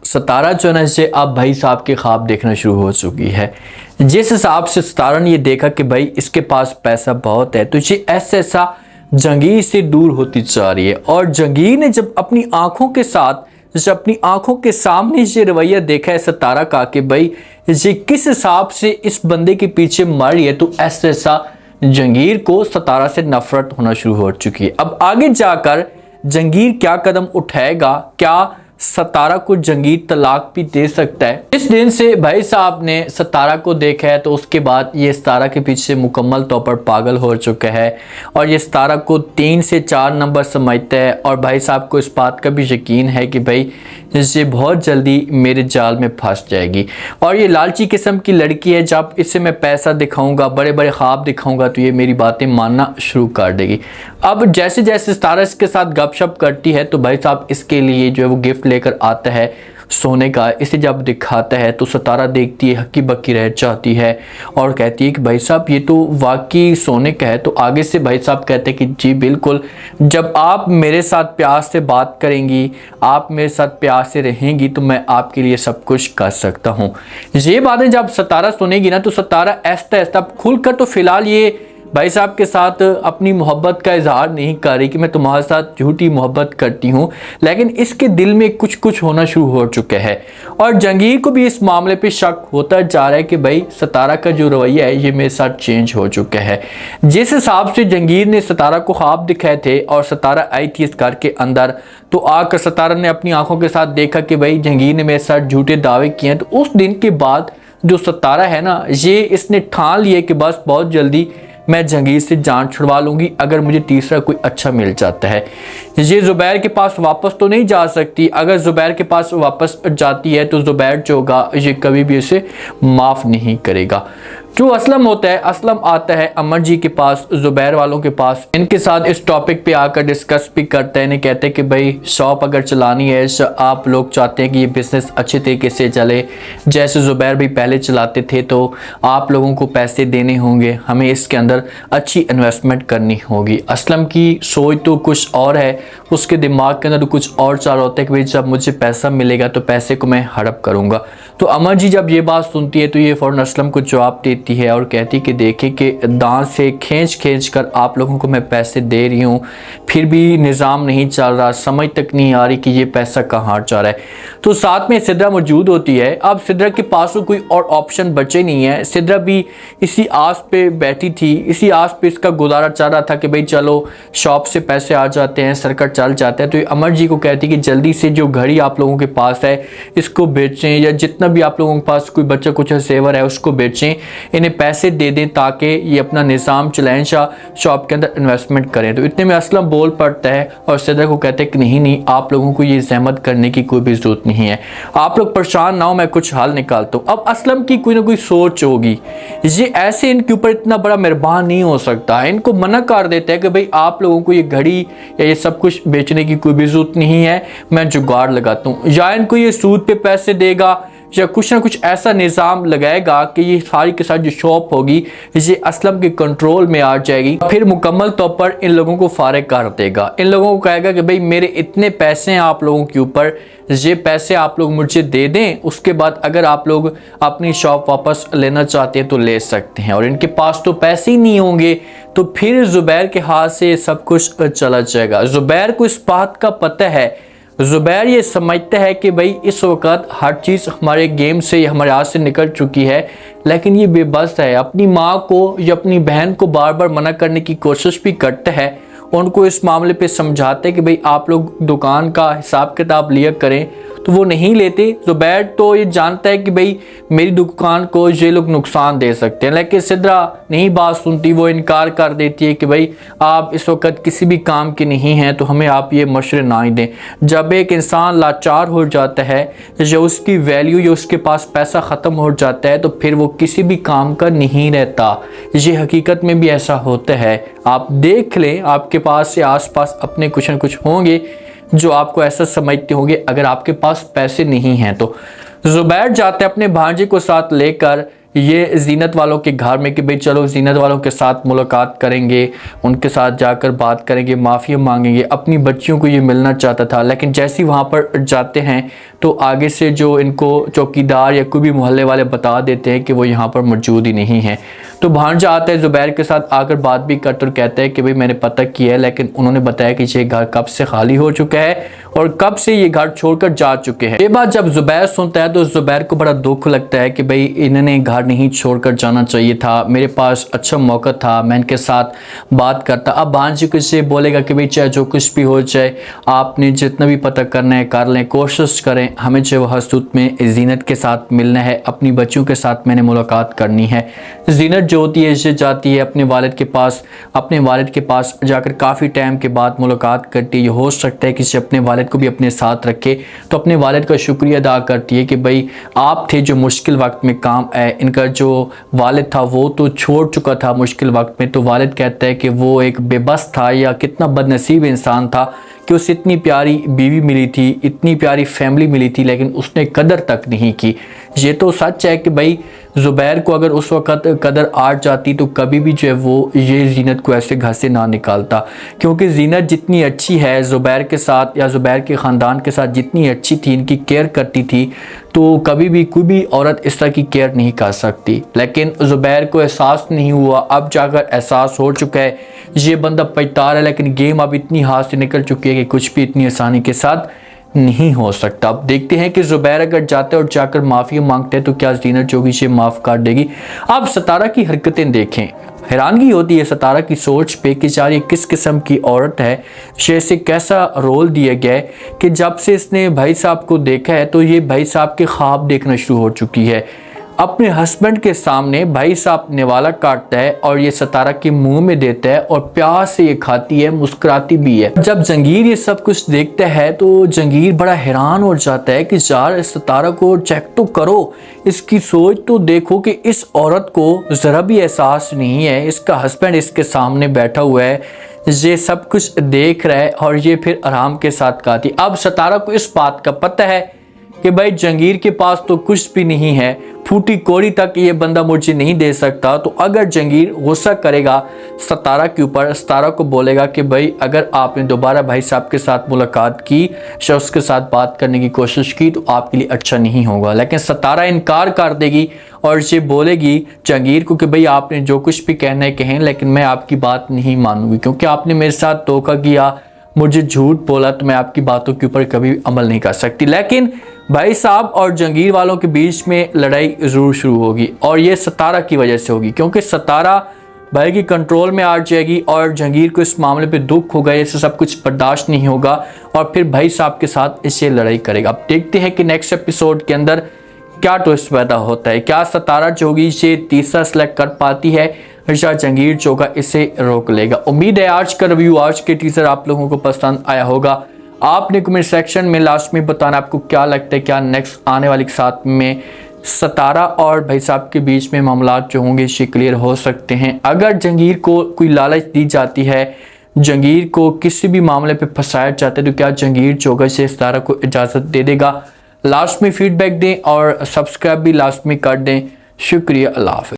सतारा चुनने से अब भाई साहब के ख्वाब देखना शुरू हो चुकी है। जिस हिसाब से सतारा ने ये देखा कि भाई इसके पास पैसा बहुत है, तो ये ऐसा ऐसा जंगीर से दूर होती जा रही है। और जंगीर ने जब अपनी आंखों के साथ, जब अपनी आंखों के सामने ये रवैया देखा है सतारा का कि भाई ये किस हिसाब से इस बंदे के पीछे मर रही है, तो ऐसा ऐसा जंगीर को सतारा से नफरत होना शुरू हो चुकी है। अब आगे जाकर जंगीर क्या कदम उठाएगा, क्या सतारा को जंगीर तलाक भी दे सकता है? इस दिन से भाई साहब ने सतारा को देखा है, तो उसके बाद ये सतारा के पीछे मुकम्मल तौर पर पागल हो चुका है और ये सतारा को 3 से 4 नंबर समझता है। और भाई साहब को इस बात का भी यकीन है कि भाई ये बहुत जल्दी मेरे जाल में फंस जाएगी और ये लालची किस्म की लड़की है। जब इससे मैं पैसा दिखाऊंगा, बड़े बड़े ख्वाब दिखाऊंगा, तो ये मेरी बातें मानना शुरू कर देगी। अब जैसे जैसे सतारा इसके साथ गपशप करती है, तो भाई साहब इसके लिए जो है वो गिफ्ट लेकर आता है सोने का। इसे जब दिखाता है तो सतारा देखती है, हक्की बक्की रह जाती है और कहती है कि भाई साहब ये तो वाकई सोने का है। तो आगे से भाई साहब कहते हैं कि जी बिल्कुल, जब आप मेरे साथ प्यार से बात करेंगी, आप मेरे साथ प्यार से रहेंगी, तो मैं आपके लिए सब कुछ कर सकता हूँ। ये बातें जब सतारा सुनेगी ना, तो सतारा ऐसा ऐसा खुलकर तो फिलहाल ये भाई साहब के साथ अपनी मोहब्बत का इजहार नहीं कर रही कि मैं तुम्हारे साथ झूठी मोहब्बत करती हूँ, लेकिन इसके दिल में कुछ कुछ होना शुरू हो चुका है। और जंगीर को भी इस मामले पे शक होता जा रहा है कि भाई सतारा का जो रवैया है ये मेरे साथ चेंज हो चुका है। जिस हिसाब से जंगीर ने सतारा को ख्वाब दिखाए थे और सतारा आई थी इस घर के अंदर, तो आकर सतारा ने अपनी आंखों के साथ देखा कि भाई जंगीर ने मेरे साथ झूठे दावे किए हैं। तो उस दिन के बाद जो सतारा है ना, ये इसने ठान लिया कि बस बहुत जल्दी मैं जंगीर से जान छुड़वा लूंगी अगर मुझे तीसरा कोई अच्छा मिल जाता है। ये ज़ुबैर के पास वापस तो नहीं जा सकती। अगर ज़ुबैर के पास वापस जाती है तो ज़ुबैर जो होगा ये कभी भी इसे माफ़ नहीं करेगा। जो असलम होता है, असलम आता है अमर जी के पास, ज़ुबैर वालों के पास, इनके साथ इस टॉपिक पे आकर डिस्कस भी करते हैं। इन्हें कहते हैं कि भाई शॉप अगर चलानी है, आप लोग चाहते हैं कि ये बिज़नेस अच्छे तरीके से चले, जैसे ज़ुबैर भी पहले चलाते थे, तो आप लोगों को पैसे देने होंगे, हमें इसके अंदर अच्छी इन्वेस्टमेंट करनी होगी। असलम की सोच तो कुछ और है, उसके दिमाग के अंदर तो कुछ और चाह रहा होता है कि भाई जब मुझे पैसा मिलेगा तो पैसे को मैं हड़प करूँगा। तो अमर जी जब ये बात सुनती है तो ये फ़ौरन असलम को जवाब देती है और कहती कि देखिए कि दांत से खींच कर आप लोगों को मैं पैसे दे रही हूँ, फिर भी निज़ाम नहीं चल रहा, समझ तक नहीं आ रही कि ये पैसा कहाँ जा रहा है। तो साथ में सिद्रा मौजूद होती है। अब सिद्रा के पास तो कोई और ऑप्शन बचे नहीं है। सिद्रा भी इसी आस पे बैठी थी, इसी आस पे इसका गुजारा चल रहा था कि भाई चलो शॉप से पैसे आ जाते हैं, सर्कट चल जाता है। तो अमर जी को कहती कि जल्दी से जो घड़ी आप लोगों के पास है इसको बेचें, या जितना भी आप लोगों के पास कोई बच्चा कुछ सेवर है उसको बेचें, इन्हें पैसे दे दें ताकि ये अपना निज़ाम चलाएं, शॉप के अंदर इन्वेस्टमेंट करें। तो इतने में असलम बोल पड़ता है और सिद्रा को कहते हैं कि नहीं, आप लोगों को ये जहमत करने की कोई भी ज़रूरत नहीं है, आप लोग परेशान ना हो, मैं कुछ हल निकालता हूँ। अब असलम की कोई ना कोई सोच होगी, ये ऐसे इनके ऊपर इतना बड़ा मेहरबान नहीं हो सकता। इनको मना कर देता है कि भाई आप लोगों को ये घड़ी या ये सब कुछ बेचने की कोई भी ज़रूरत नहीं है, मैं जुगाड़ लगाता हूँ। या इनको ये सूद पे पैसे देगा या कुछ ना कुछ ऐसा निज़ाम लगाएगा कि ये सारी के साथ जो शॉप होगी ये असलम के कंट्रोल में आ जाएगी। फिर मुकम्मल तौर पर इन लोगों को फारिग कर देगा। इन लोगों को कहेगा कि भाई मेरे इतने पैसे हैं आप लोगों के ऊपर, ये पैसे आप लोग मुझे दे दें, उसके बाद अगर आप लोग अपनी शॉप वापस लेना चाहते हैं तो ले सकते हैं। और इनके पास तो पैसे ही नहीं होंगे, तो फिर ज़ुबैर के हाथ से सब कुछ चला जाएगा। ज़ुबैर को इस बात का पता है, ज़ुबैर ये समझता है कि भाई इस वक्त हर चीज़ हमारे गेम से, हमारे हाथ से निकल चुकी है, लेकिन ये बेबस है। अपनी माँ को या अपनी बहन को बार बार मना करने की कोशिश भी करता है, उनको इस मामले पे समझाते कि भाई आप लोग दुकान का हिसाब किताब लिया करें, तो वो नहीं लेते। ज़ुबैर तो ये जानता है कि भाई मेरी दुकान को ये लोग नुकसान दे सकते हैं, लेकिन सिद्रा नहीं बात सुनती, वो इनकार कर देती है कि भाई आप इस वक्त किसी भी काम के नहीं हैं, तो हमें आप ये मशवरे ना ही दें। जब एक इंसान लाचार हो जाता है या उसकी वैल्यू या उसके पास पैसा ख़त्म हो जाता है, तो फिर वो किसी भी काम का नहीं रहता। ये हकीकत में भी ऐसा होता है। आप देख लें, आपके पास से आसपास अपने कुछ न कुछ होंगे जो आपको ऐसा समझते होंगे अगर आपके पास पैसे नहीं हैं। तो ज़ुबैर जाते अपने भांजे को साथ लेकर ये जीनत वालों के घर में कि भाई चलो जीनत वालों के साथ मुलाकात करेंगे, उनके साथ जाकर बात करेंगे, माफ़ी मांगेंगे। अपनी बच्चियों को ये मिलना चाहता था, लेकिन जैसे ही वहाँ पर जाते हैं तो आगे से जो इनको चौकीदार या कोई भी मोहल्ले वाले बता देते हैं कि वो यहाँ पर मौजूद ही नहीं है। तो भांजा आता है ज़ुबैर के साथ, आकर बात भी करते और कहता है कि भाई मैंने पता किया है, लेकिन उन्होंने बताया कि ये घर कब से खाली हो चुका है और कब से ये घर छोड़कर जा चुके हैं। ये बात जब ज़ुबैर सुनता है तो ज़ुबैर को बड़ा दुख लगता है कि भाई इन्होंने घर नहीं छोड़कर जाना चाहिए था, मेरे पास अच्छा मौका था, मैं इनके साथ बात करता। अब भांजे को इससे बोलेगा कि भाई चाहे जो कुछ भी हो जाए, आपने जितना भी पता करना है कर लें, कोशिश करें, हमें जो हसूत में जीनत के साथ मिलना है, अपनी बच्चियों के साथ मैंने मुलाकात करनी है। जीनत जो होती है इसे जाती है अपने वालिद के पास जाकर काफ़ी टाइम के बाद मुलाकात करती है। हो सकता है कि इसे अपने वालिद को भी अपने साथ रखे, तो अपने वालिद का शुक्रिया अदा करती है कि भाई आप थे जो मुश्किल वक्त में काम आए। इनका जो वालिद था वो तो छोड़ चुका था मुश्किल वक्त में, तो वालिद कहता है कि वो एक बेबस था या कितना बदनसीब इंसान था कि उसे इतनी प्यारी बीवी मिली थी, इतनी प्यारी फैमिली मिली थी, लेकिन उसने कदर तक नहीं की। ये तो सच है कि भाई ज़ुबैर को अगर उस वक़्त कदर आ जाती तो कभी भी जो है वो ये जीनत को ऐसे घर से ना निकालता, क्योंकि जीनत जितनी अच्छी है ज़ुबैर के साथ या ज़ुबैर के ख़ानदान के साथ जितनी अच्छी थी, इनकी केयर करती थी, तो कभी भी कोई भी औरत इस तरह की केयर नहीं कर सकती। लेकिन ज़ुबैर को एहसास नहीं हुआ, अब जाकर एहसास हो चुका है। ये बंदा पछता है, लेकिन गेम अब इतनी हाथ से निकल चुकी है कि कुछ भी इतनी आसानी के साथ नहीं हो सकता। अब देखते हैं कि ज़ुबैर अगर जाते और जाकर माफ़ी मांगते हैं तो क्या जीनत जो होगी इसे माफ़ कर देगी। अब सतारा की हरकतें देखें, हैरानगी होती है सतारा की सोच पे कि यार ये किस किस्म की औरत है, इसे कैसा रोल दिया गया है कि जब से इसने भाई साहब को देखा है तो ये भाई साहब के ख्वाब देखना शुरू हो चुकी है। अपने हस्बैंड के सामने भाई साहब निवाला काटता है और ये सतारा के मुंह में देता है और प्यार से ये खाती है, मुस्कुराती भी है। जब जंगीर ये सब कुछ देखता है तो जंगीर बड़ा हैरान हो जाता है कि यार सतारा को चेक तो करो, इसकी सोच तो देखो कि इस औरत को ज़रा भी एहसास नहीं है, इसका हस्बैंड इसके सामने बैठा हुआ है, ये सब कुछ देख रहा है और ये फिर आराम के साथ खाती। अब सतारा को इस बात का पता है कि भाई जंगीर के पास तो कुछ भी नहीं है, फूटी कोड़ी तक ये बंदा मुझे नहीं दे सकता। तो अगर जंगीर गुस्सा करेगा सतारा के ऊपर, सतारा को बोलेगा कि भाई अगर आपने दोबारा भाई साहब के साथ मुलाकात की या उसके साथ बात करने की कोशिश की तो आपके लिए अच्छा नहीं होगा। लेकिन सतारा इनकार कर देगी और ये बोलेगी जंगीर को कि भाई आपने जो कुछ भी कहना है कहें, लेकिन मैं आपकी बात नहीं मानूंगी, क्योंकि आपने मेरे साथ धोखा किया, मुझे झूठ बोला, तो मैं आपकी बातों के ऊपर कभी अमल नहीं कर सकती। लेकिन भाई साहब और जंगीर वालों के बीच में लड़ाई ज़रूर शुरू होगी और ये सतारा की वजह से होगी, क्योंकि सतारा भाई की कंट्रोल में आ जाएगी और जंगीर को इस मामले पे दुख होगा, इससे सब कुछ बर्दाश्त नहीं होगा और फिर भाई साहब के साथ इससे लड़ाई करेगा। अब देखते हैं कि नेक्स्ट एपिसोड के अंदर क्या ट्विस्ट पैदा होता है। क्या सतारा जो होगी इसे तीसरा सेलेक्ट कर पाती है या जंगीर जो होगा इसे रोक लेगा। उम्मीद है आज का रिव्यू, आज के टीजर आप लोगों को पसंद आया होगा। आपने कमेंट सेक्शन में लास्ट में बताना आपको क्या लगता है, क्या नेक्स्ट आने वाले के साथ में सतारा और भाई साहब के बीच में मामलात जो होंगे ये क्लियर हो सकते हैं। अगर जंगीर को कोई लालच दी जाती है, जंगीर को किसी भी मामले पे फंसाया जाता है, तो क्या जंगीर जो होगा इसे सतारा को इजाज़त दे देगा। लास्ट में फीडबैक दें और सब्सक्राइब भी लास्ट में कर दें। शुक्रिया, अल्लाह हाफ़िज़।